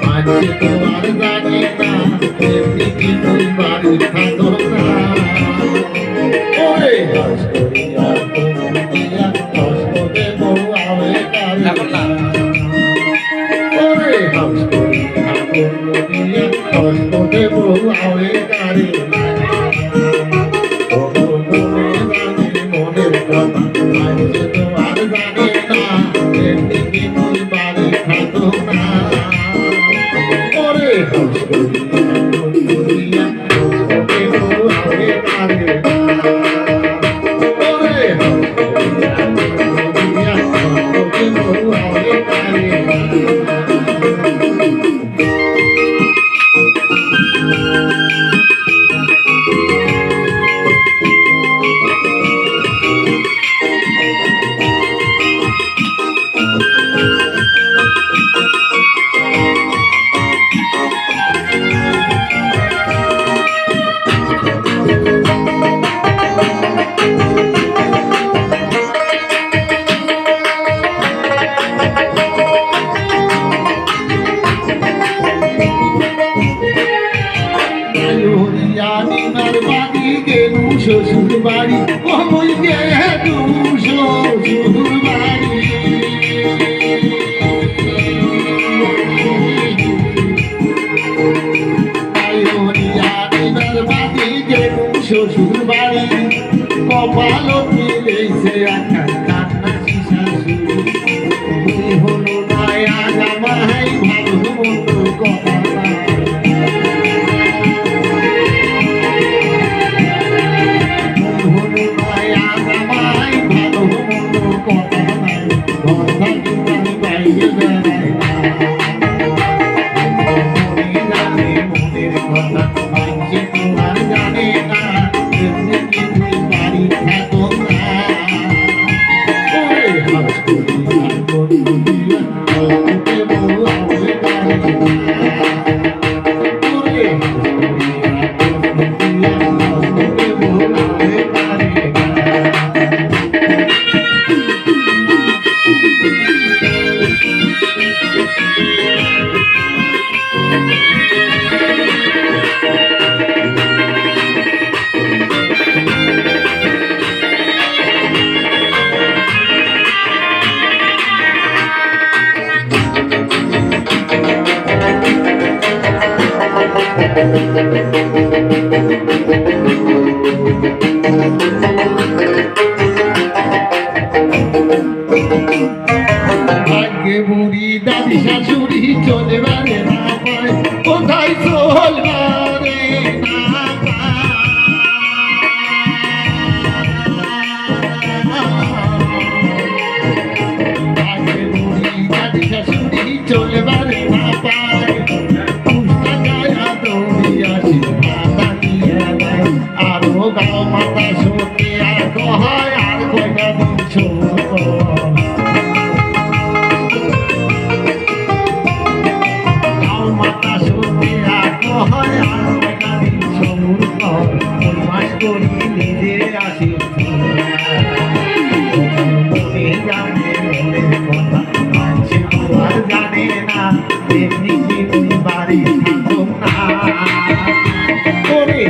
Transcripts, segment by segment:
মাঝে তোমার জানি না এমনি কি তুই বাড়ি থাকো না ওরে হাস করিয়া করিয়া কষ্ট দেব আবে কারে ওরে হাস করিয়া করিয়া কষ্ট দেব আবে কারে মনের কথা মাঝে তোমার জানি না এমনি কি তুই বাড়ি থাকো না ওরে হাস করিয়া করিয়া কষ্ট দেব আবে কারে ওরে হাস করিয়া করিয়া কষ্ট দেব আবে কারে শ্বশুর বাড়ি কমই গেলু শ্বশুর বাড়ি বাড়ি গেলু শ্বশুর বাড়ি কপাল মিলেছে আকাশ কান্না শাশুড়ি হলো না জামাই ভালো মন্দ কথা ভাগ্যে বুড়ি দাদি শাশুড়ি চলে বারে না পায় কোথায় চল বারে না ভাগ্যে বুড়ি দাদি শাশুড়ি চলে বারে না পায় পুস্তকায়া দৌড়ি আসি মাতা নিয়ে দেয় আরো গাও মাতা শোকে আর কহায় আর কয়টা দিন ছোট করি নিজে আসি জানে না এমনি কি তুই বাড়ি থাকো না করে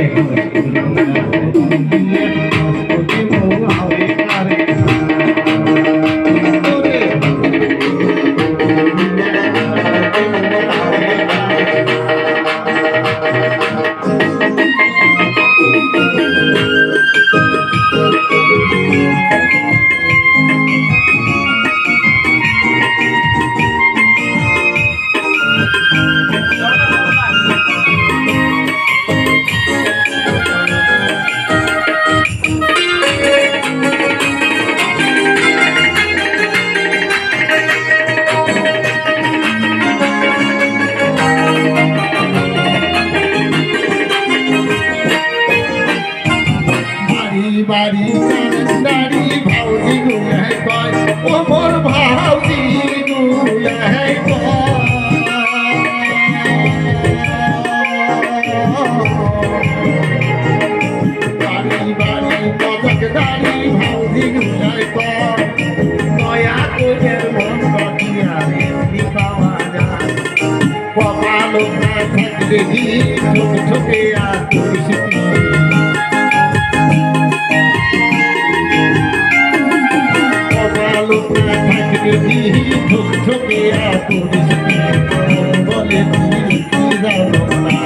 কপালো না থাকলে কি ঠোক ঠোকে আতুষিতি কপালো না থাকলে কি ঠোক ঠোকে আতুষিতি বলে তুমি কি জানো না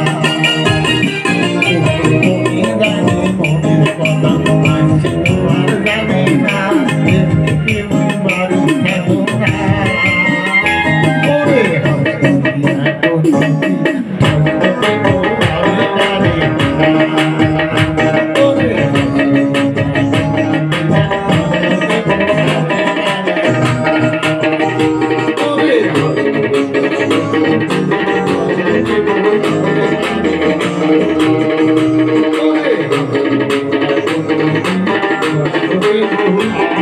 মনে জানি মনের কথা মানছি তোমার জানি না কেউ বাড়ি থাকো না ওরে Oh,